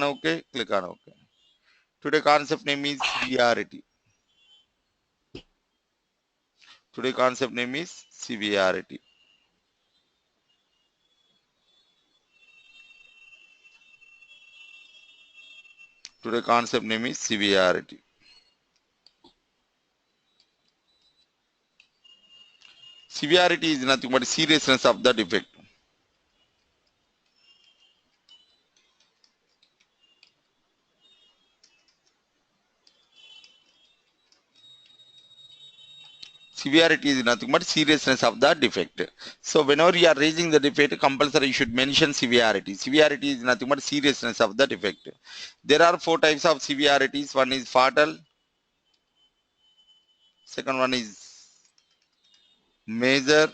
OK, click on OK. Today concept name is severity. Today concept name is severity. Today concept name is severity. Severity is nothing but seriousness of the defect. Severity is nothing but seriousness of the defect. So whenever you are raising the defect, compulsory you should mention severity. Severity is nothing but seriousness of the defect. There are four types of severities. One is fatal. Second one is major.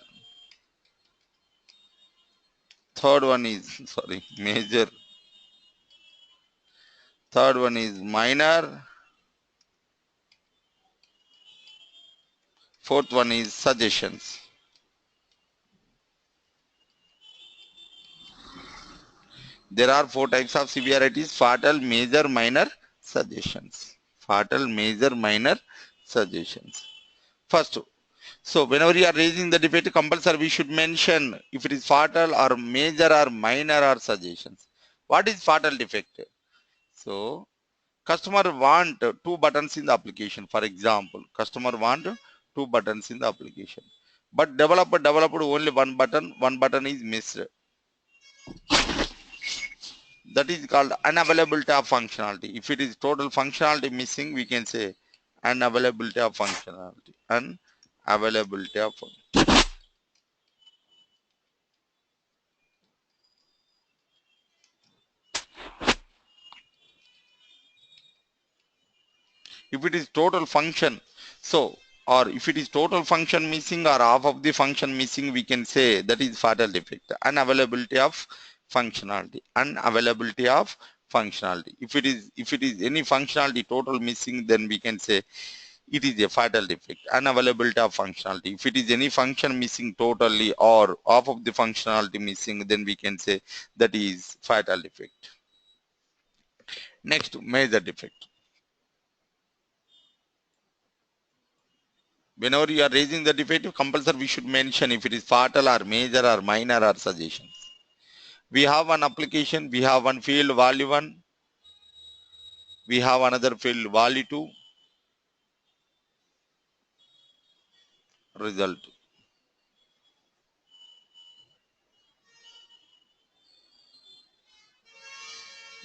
Third one is major. Third one is minor. Fourth one is suggestions. There are four types of severities: fatal, major, minor, suggestions. Fatal, major, minor, suggestions. First, so whenever you are raising the defect, compulsory we should mention if it is fatal or major or minor or suggestions. What is fatal defect? So customer want two buttons in the application. For example, customer want two buttons in the application, but developer developed only one button. One button is missed. That is called unavailability of functionality. If it is total functionality missing, we can say unavailability of functionality. Unavailability of functionality. If it is total function, so or if it is total function missing or half of the function missing, we can say that is fatal defect. Unavailability of functionality. Unavailability of functionality. If it is any functionality total missing, then we can say it is a fatal defect. Unavailability of functionality. If it is any function missing totally or half of the functionality missing, then we can say that is fatal defect. Next, major defect. Whenever you are raising the defect, compulsory we should mention if it is fatal or major or minor or suggestions. We have one application, we have one field value 1, we have another field value 2, result.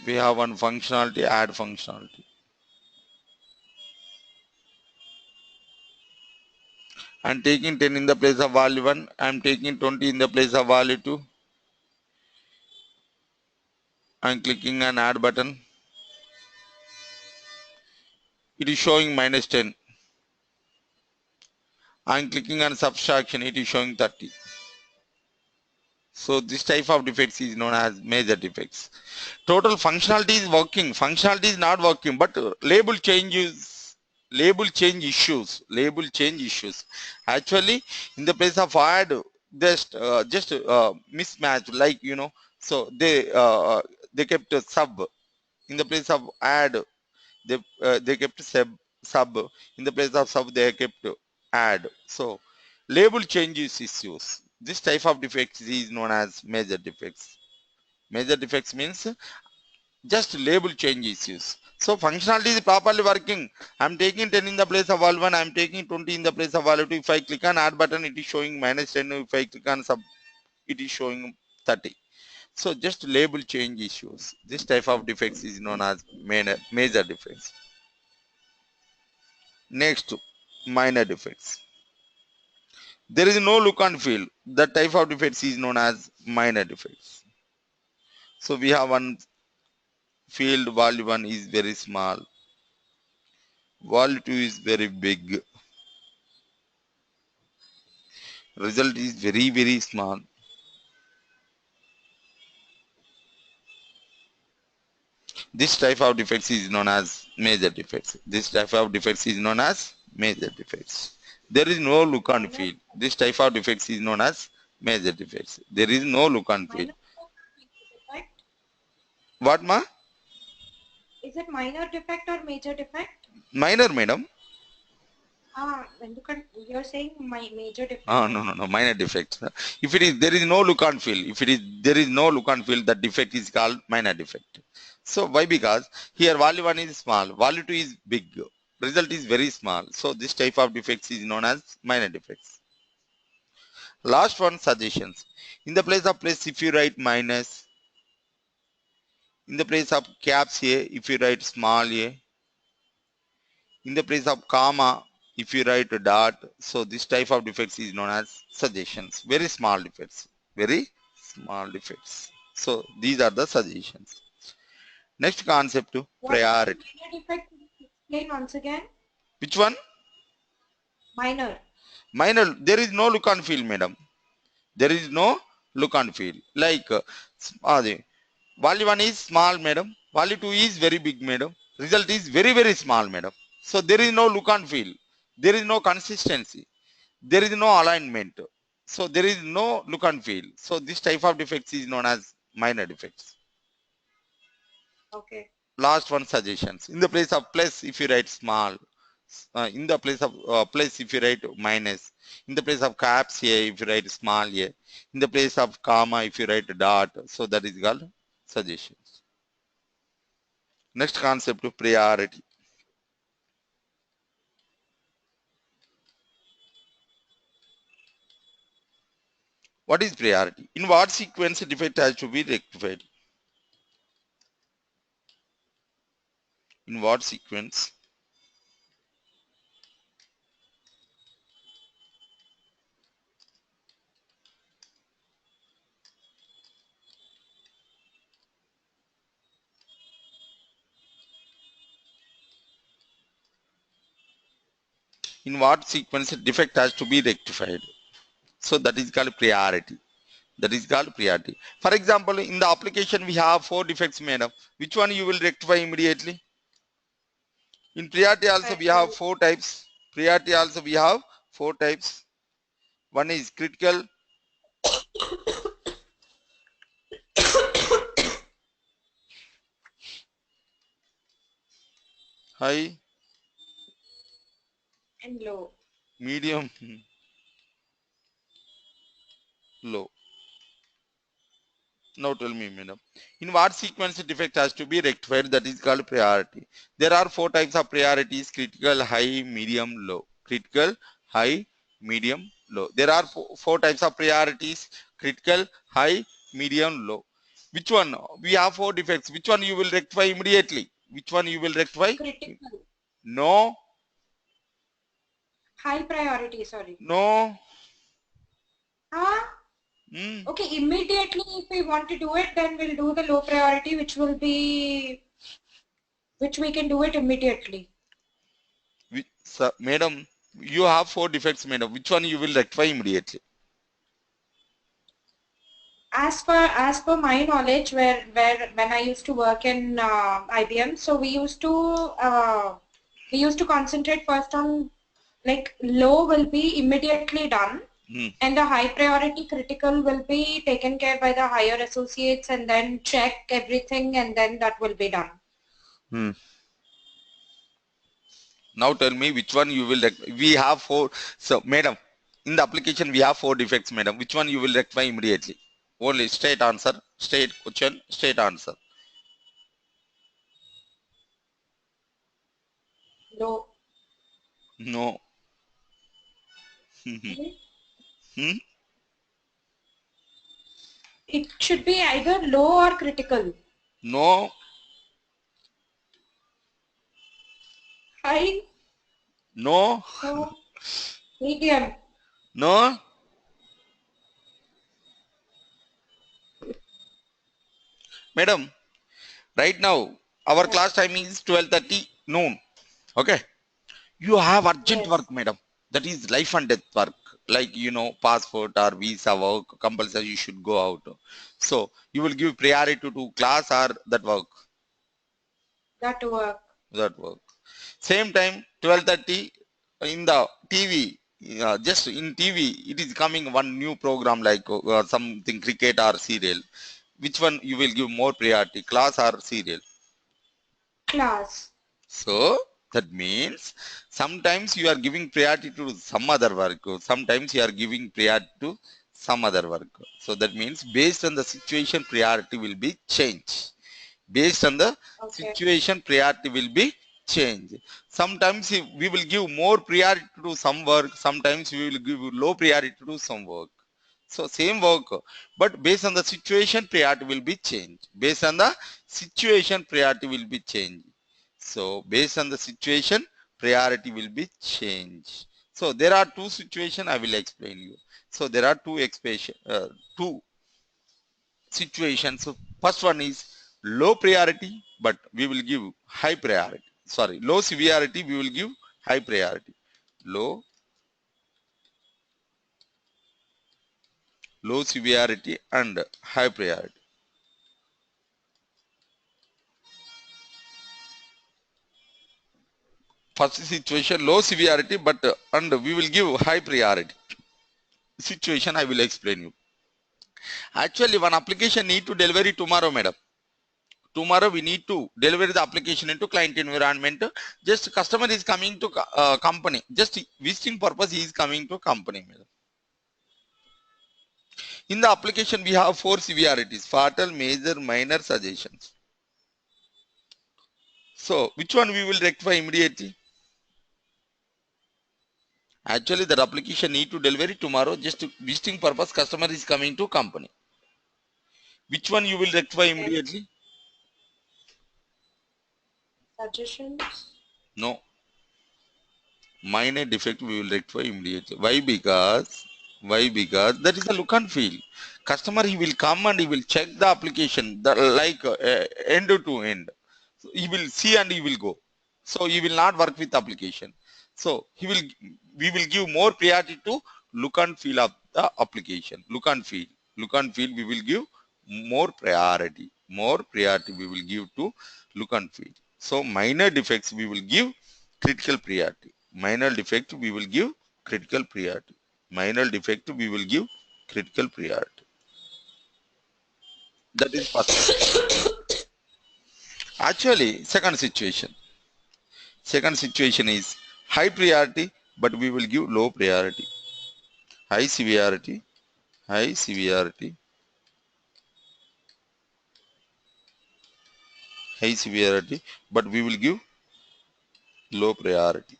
We have one functionality, add functionality. I am taking 10 in the place of value 1, I am taking 20 in the place of value 2. I am clicking on add button. It is showing minus 10. I am clicking on subtraction, it is showing 30. So this type of defects is known as major defects. Total functionality is working, functionality is not working, but label change issues. Actually, in the place of add, just mismatch, like so they kept a sub in the place of add. They kept sub in the place of sub. They kept add. So label changes issues. This type of defects is known as major defects. Major defects means just label change issues. So functionality is properly working. I'm taking 10 in the place of value 1. I'm taking 20 in the place of value 2. If I click on add button, it is showing minus 10. If I click on sub, it is showing 30. So just label change issues. This type of defects is known as major defects. Next, minor defects. There is no look and feel. That type of defects is known as minor defects. So we have one field value 1 is very small. Value 2 is very big. Result is very small. This type of defects is known as major defects. This type of defects is known as major defects. There is no look and feel. This type of defects is known as major defects. There is no look and feel. What ma? Is it minor defect or major defect? Minor, madam. You're saying my major Oh, defect. no, minor defect. If it is, there is no look and feel. If it is, there is no look and feel, that defect is called minor defect. So why? Because here value 1 is small, value 2 is big, result is very small. So this type of defects is known as minor defects. Last one, suggestions. In the place of plus, if you write minus, in the place of caps A, if you write small a, in the place of comma, if you write a dot, so this type of defects is known as suggestions. Very small defects. Very small defects. So these are the suggestions. Next concept, What is the priority. minor defect? Explain once again. Which one? Minor. Minor. There is no look and feel, madam. There is no look and feel. Like value 1 is small, madam. Value 2 is very big, madam. Result is very, very small, madam. So there is no look and feel. There is no consistency. There is no alignment. So there is no look and feel. So this type of defects is known as minor defects. Okay. Last one, suggestions. In the place of plus, if you write small. In the place of plus, if you write minus. In the place of caps here, if you write small here. In the place of comma, if you write dot. So that is called suggestions. Next concept, priority. What is priority? In what sequence defect has to be rectified? In what sequence? In what sequence defect has to be rectified? So that is called priority. That is called priority. For example, in the application we have 4 defects made up. Which one you will rectify immediately? In priority also we have 4 types. Priority also we have 4 types. One is critical, high, And low. medium, low. Now tell me, madam. In what sequence defect has to be rectified? That is called priority. There are 4 types of priorities: critical, high, medium, low. Critical, high, medium, low. There are 4 types of priorities: critical, high, medium, low. Which one? We have 4 defects. Which one you will rectify immediately? Which one you will rectify? Critical. No. High priority, sorry. No. Huh? Okay, immediately if we want to do it, then we'll do the low priority, which we can do it immediately. Madam, you have 4 defects, madam. Which one you will rectify immediately? As per my knowledge, when I used to work in IBM, so we used to concentrate first on, like, low will be immediately done, and the high priority critical will be taken care by the higher associates, and then check everything, and then that will be done. Now tell me which one you will we have 4. So madam, in the application we have 4 defects, madam. Which one you will rectify immediately? Only straight answer, straight question, straight answer. Low. No. It should be either low or critical. No. High. No. No. Medium. No. Madam, right now our class timing is 12:30 noon. Okay. You have urgent work, madam. That is life and death work. Like, passport or visa work, compulsory you should go out. So you will give priority to class or that work? That work. That work. Same time, 12:30 in the TV. Just in TV, it is coming one new program like something cricket or serial. Which one you will give more priority, class or serial? class. So that means sometimes you are giving priority to some other work, sometimes you are giving priority to some other work. So that means based on the situation, priority will be changed. Based on the Okay. situation, priority will be changed. Sometimes we will give more priority to some work, sometimes we will give low priority to some work. So same work, but based on the situation, priority will be changed. Based on the situation, priority will be changed. So based on the situation, priority will be changed. So there are two situations I will explain you. So there are two situations. So first one is low priority, but we will give high priority. Sorry, low severity, we will give high priority. Low, low severity and high priority. First situation, low severity, but and we will give high priority. Situation I will explain you. Actually, one application need to deliver it tomorrow, madam. Tomorrow we need to deliver the application into client environment. Just customer is coming to company. Just visiting purpose he is coming to company, madam. In the application, we have four severities: fatal, major, minor, suggestions. So, which one we will rectify immediately? Actually, that application need to deliver it tomorrow. Just to visiting purpose, customer is coming to company. Which one you will rectify Okay. immediately? Suggestions. No. Minor defect we will rectify immediately. Why? Because that is a look and feel. Customer he will come and he will check the application like end to end. So he will see and he will go. So he will not work with application. So we will give more priority to look and feel of the application. Look and feel we will give more priority. More priority we will give to look and feel. So minor defects we will give critical priority. Minor defect we will give critical priority. Minor defect we will give critical priority. That is first one. Actually, second situation is high priority, but we will give low priority. High severity, high severity, high severity, but we will give low priority.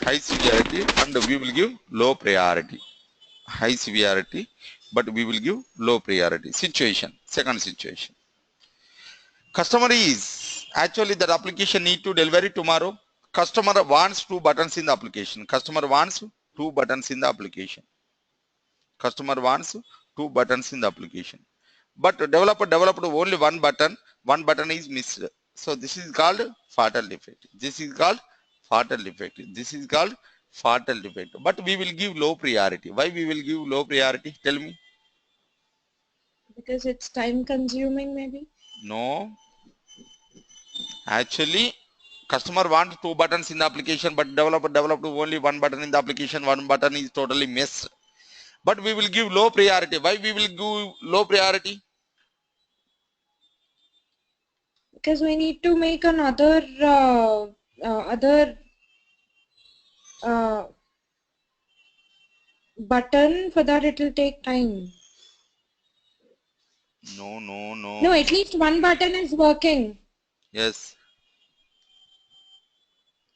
High severity and we will give low priority. High severity, but we will give low priority. Situation, second situation. Customer is actually that application need to deliver it tomorrow. Customer wants two buttons in the application. Customer wants two buttons in the application. Customer wants two buttons in the application. But developer developed only one button is missed. So this is called fatal defect. This is called fatal defect. This is called fatal defect. But we will give low priority. Why we will give low priority? Tell me. Because it's time consuming maybe. No. Actually, customer wants two buttons in the application, but developer developed only one button in the application. One button is totally missed. But we will give low priority. Why we will give low priority? Because we need to make another other uh, button. For that it will take time. No, no, no. No, at least one button is working. Yes.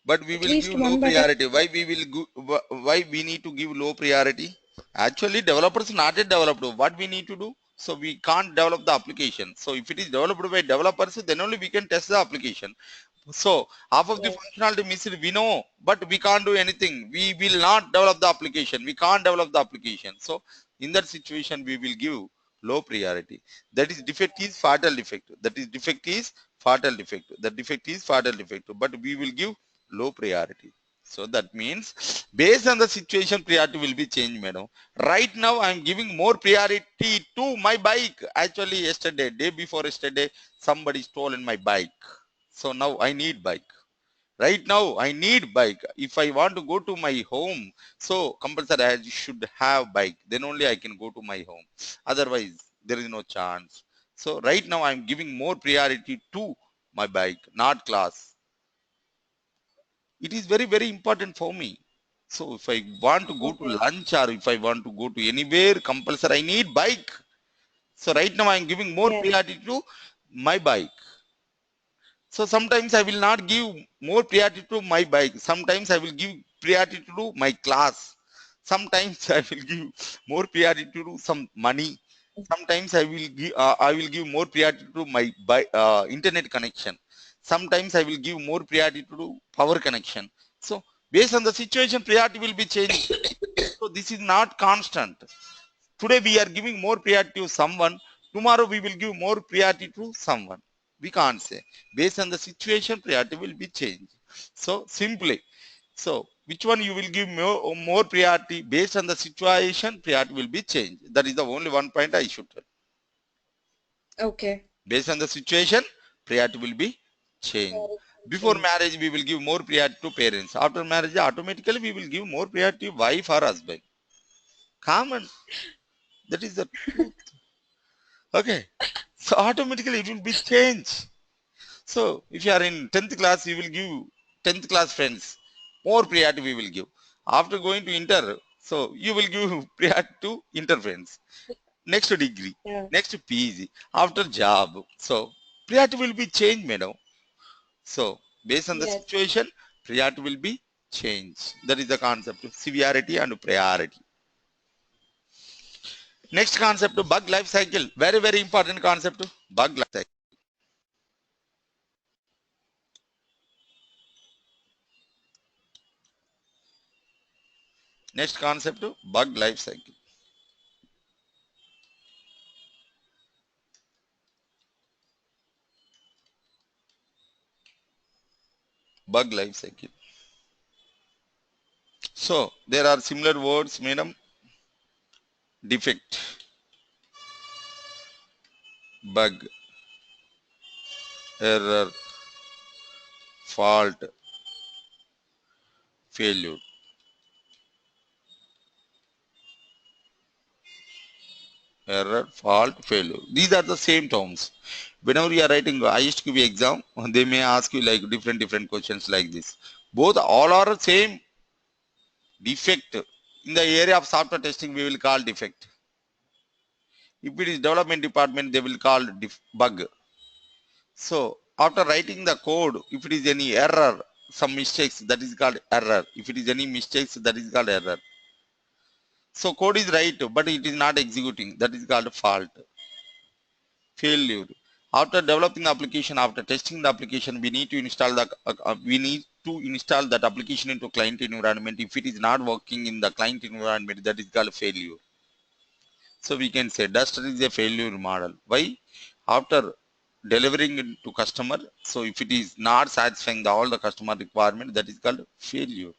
But we At will least give low one button. priority. Why we need to give low priority? Actually, developers not yet developed. What we need to do? So we can't develop the application. So if it is developed by developers, then only we can test the application. So half of the Yes. functionality missing we know, but we can't do anything. We will not develop the application. We can't develop the application. So in that situation, we will give low priority. That is defect is fatal defect. That is defect is fatal defect. The defect is fatal defect. But we will give low priority. So that means based on the situation, priority will be changed, madam. Right now, I am giving more priority to my bike. Actually, yesterday, day before yesterday, somebody stolen my bike. So now I need bike. Right now I need bike. If I want to go to my home, so compulsory I should have bike, then only I can go to my home, otherwise there is no chance. So right now I'm giving more priority to my bike, not class. It is very very important for me. So if I want to go to Okay. lunch or if I want to go to anywhere, compulsory I need bike. So right now I'm giving more Yes. priority to my bike. So sometimes I will not give more priority to my bike. Sometimes I will give priority to my class. Sometimes I will give more priority to some money. Sometimes I will give more priority to my internet connection. Sometimes I will give more priority to power connection. So based on the situation, priority will be changing. So this is not constant. Today we are giving more priority to someone. Tomorrow we will give more priority to someone. We can't say. Based on the situation, priority will be changed. So simply, so which one you will give more priority based on the situation, priority will be changed. That is the only one point I should tell. Okay. Based on the situation, priority will be changed. Very Before change. marriage, we will give more priority to parents. After marriage, automatically we will give more priority to wife or husband. Common. That is the truth. Okay. So automatically it will be changed. So if you are in 10th class, you will give 10th class friends more priority we will give. After going to inter, so you will give priority to inter friends. Next to degree, Yeah. next to PG, after job. So priority will be changed, madam. So based on the Yes. situation, priority will be changed. That is the concept of severity and priority. Next concept, bug life cycle. Very, very important concept, bug life cycle. Next concept, bug life cycle. Bug life cycle. So there are similar words, madam. Defect, bug, error, fault, failure. Error, fault, failure. These are the same terms. Whenever you are writing ISTQB exam, they may ask you like different questions like this. Both all are same. Defect. In the area of software testing, we will call defect. If it is development department, they will call bug. So after writing the code, if it is any error, some mistakes, that is called error. If it is any mistakes, that is called error. So code is right, but it is not executing. That is called fault. Failure. After developing the application, after testing the application, we need to install that application into client environment. If it is not working in the client environment, that is called failure. So we can say Duster is a failure model. Why? After delivering it to customer, so if it is not satisfying all the customer requirement, that is called failure.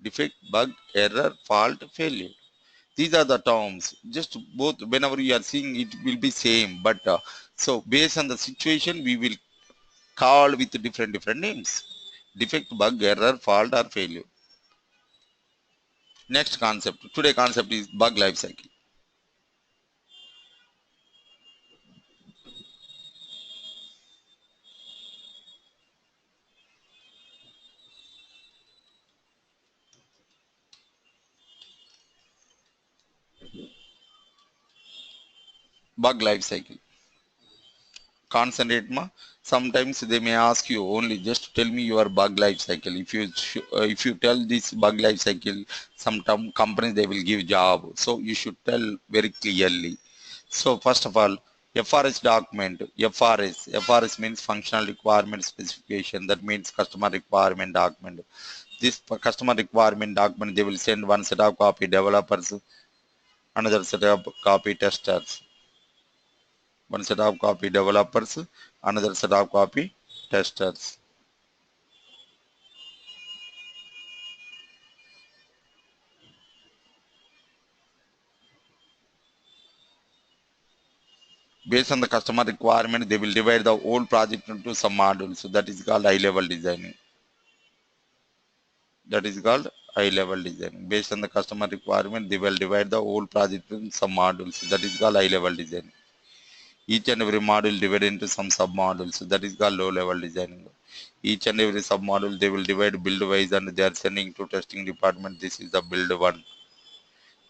Defect, bug, error, fault, failure. These are the terms. Just both whenever you are seeing it will be same, but so based on the situation, we will call with different names. Defect, bug, error, fault, or failure. Next concept. Today concept is bug life cycle. Bug life cycle. Concentrate ma. Sometimes they may ask you only just tell me your bug life cycle. If you tell this bug life cycle, some companies they will give job. So you should tell very clearly. So first of all, FRS document. FRS means functional requirement specification. That means customer requirement document. This customer requirement document they will send one set of copy developers, another set of copy testers. One set of copy developers, another set of copy testers. Based on the customer requirement, they will divide the whole project into some modules. So that is called high level designing. That is called high level design. Based on the customer requirement, they will divide the whole project in some modules. That is called high level design. Each and every module divided into some sub modules. That is called low level designing. Each and every sub module they will divide build wise and they are sending to testing department. This is the build one.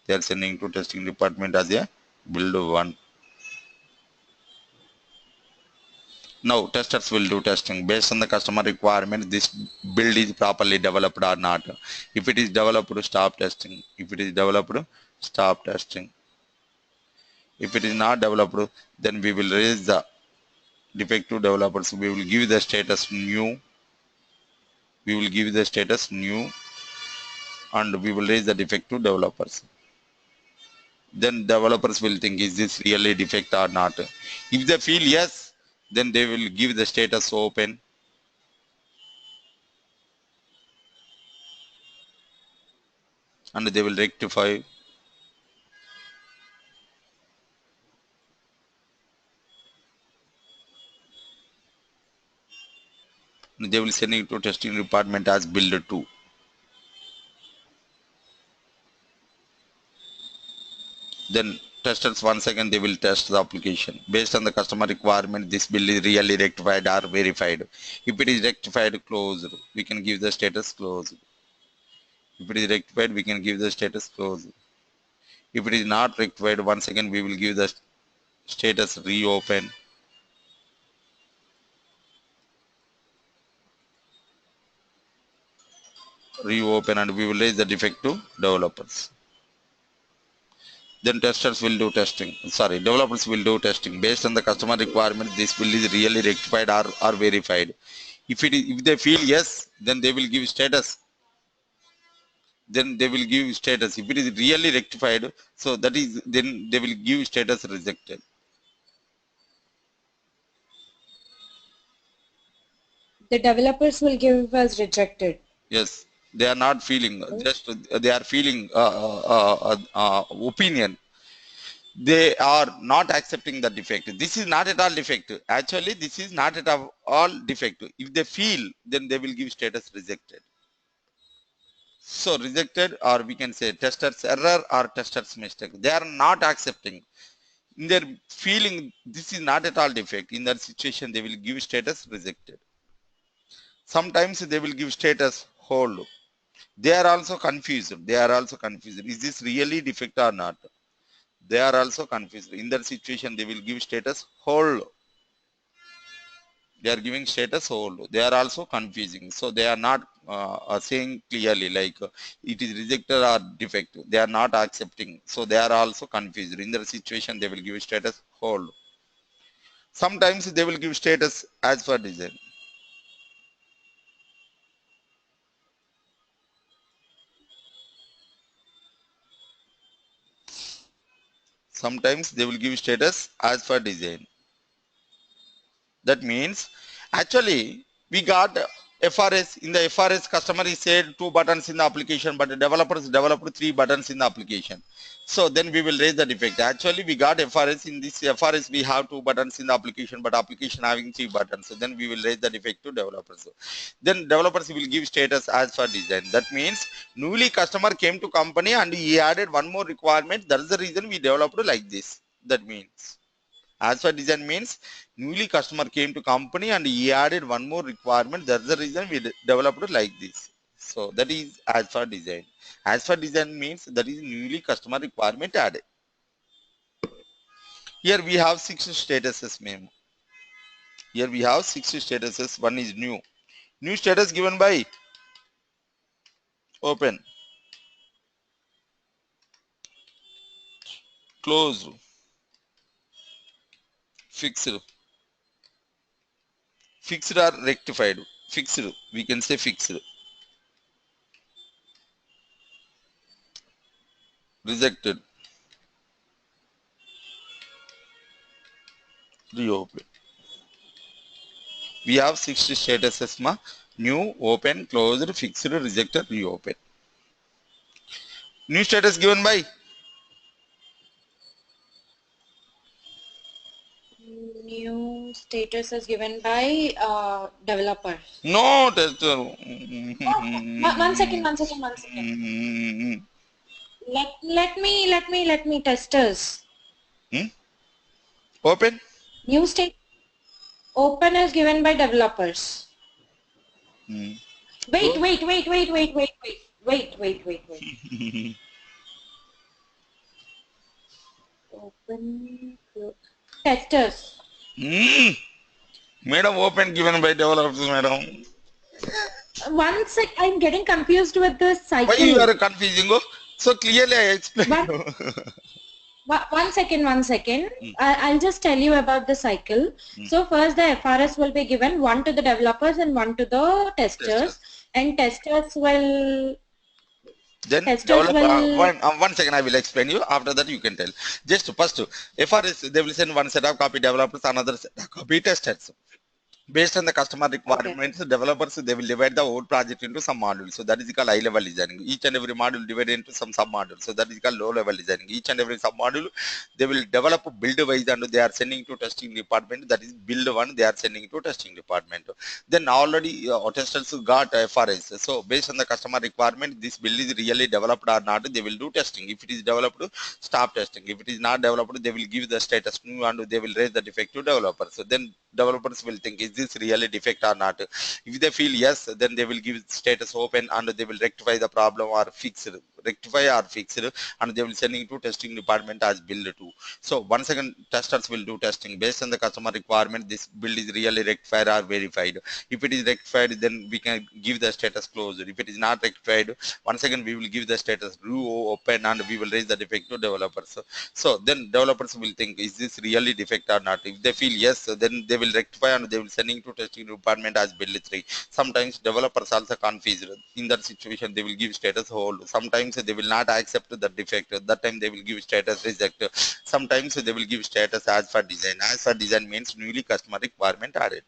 They are sending to testing department as a build one. Now testers will do testing based on the customer requirement. This build is properly developed or not. If it is developed, stop testing. If it is developed, stop testing. If it is not developed, then we will raise the defective developers. We will give the status new. We will give the status new, and we will raise the defective developers. Then developers will think, is this really defect or not? If they feel yes, then they will give the status open, and they will rectify. They will send it to testing department as build 2. Then testers once again they will test the application based on the customer requirement. This build is really rectified or verified. If it is rectified, closed. We can give the status closed. If it is rectified, we can give the status closed. If it is not rectified, once again we will give the status reopen. Reopen, and we will raise the defect to developers. Then testers will do testing. Sorry, developers will do testing based on the customer requirement. This build is really rectified or verified. If they feel yes, then they will give status. Then they will give status. If it is really rectified, so that is then they will give status rejected. The developers will give as rejected. Yes, they are not feeling. Just they are feeling opinion. They are not accepting the defect. This is not at all defect. Actually, this is not at all defect. If they feel, then they will give status rejected. So rejected, or we can say tester's error or tester's mistake. They are not accepting. In their feeling, this is not at all defect. In that situation, they will give status rejected. Sometimes they will give status hold. They are also confused. They are also confused. Is this really defect or not? They are also confused. In that situation, they will give status hold. They are giving status hold. They are also confusing. So they are not saying clearly like it is rejected or defective. They are not accepting. So they are also confused. In that situation, they will give status hold. Sometimes they will give status as per design. Sometimes they will give status as per design. That means actually we got FRS. In the FRS, customer is said 2 buttons in the application, but the developers developed 3 buttons in the application. So then we will raise the defect. Actually we got FRS. In this FRS we have 2 buttons in the application, but application having 3 buttons. So then we will raise the defect to developers. Then developers will give status as per design. That means newly customer came to company and he added one more requirement. That is the reason we developed like this. That means as per design means newly customer came to company and he added one more requirement. That's the reason we developed like this. So that is as per design. As per design means that is newly customer requirement added. Here we have 6 statuses memo. Here we have 6 statuses. One is new. New status given by open, closed, fixed, fixed or rectified. Fixed, we can say fixed, rejected, reopen. We have 6 statuses ma: new, open, closed, fixed, rejected, reopen. New status given by New status is given by developers. No tester. Oh, one second, one second, one second. Let me testers. Hmm? Open. New state open is given by developers. Hmm. Wait, Close. wait, wait, wait, wait, wait, wait, wait, wait, wait, wait. Open testers. Hmm. Madam, open given by developers, madam. One sec, I'm getting confused with the Why you cycle. are confusing? Oh? So clearly I explained. One, one second, one second. I'll just tell you about the cycle. So first the FRS will be given one to the developers and one to the testers, Testers. and Then testers develop will. 1 second. I will explain you. After that you can tell. Just first, FRS they will send one set of copy developers, another set of copy testers. Based on the customer Okay. requirements, developers they will divide the whole project into some modules. So that is called high level designing. Each and every module divided into some sub modules. So that is called low level designing. Each and every sub module they will develop build wise and they are sending to testing department. That is build one they are sending to testing department. Then already testers got FRS. So based on the customer requirement, this build is really developed or not, they will do testing. If it is developed, stop testing. If it is not developed, they will give the status new and they will raise the defect to developers. So then developers will think, is this really defect or not? If they feel yes, then they will give status open and they will rectify the problem or fix it, rectify or fix it, and they will sending to testing department as build 2. So once again testers will do testing based on the customer requirement. This build is really rectified or verified. If it is rectified, then we can give the status closed. If it is not rectified, once again we will give the status open and we will raise the defect to developers. So then developers will think, is this really defect or not? If they feel yes, then they will rectify and they will sending to testing department as build 3. Sometimes developers also confused. In that situation, they will give status hold. Sometimes they will not accept the defect. That time they will give status reject. Sometimes they will give status as for design. As for design means newly customer requirement added.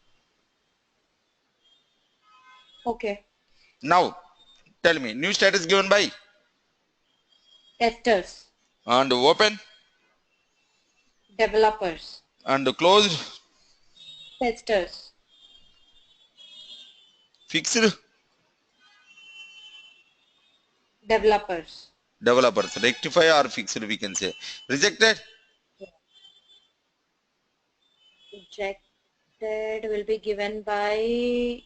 Okay. Now, tell me, new status given by Testers. and open Developers. and closed, Testers. fixed, Developers. developers, rectify or fixed we can say. Rejected, Rejected will be given by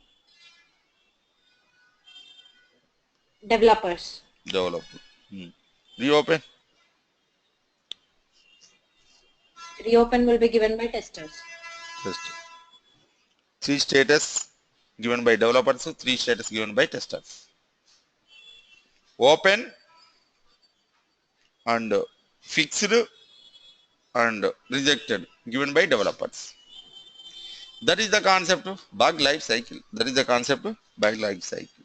developers. developer. Reopen, Reopen will be given by testers. test. Three status given by developers, three status given by testers. Open and fixed and rejected given by developers. That is the concept of bug life cycle. That is the concept of bug life cycle.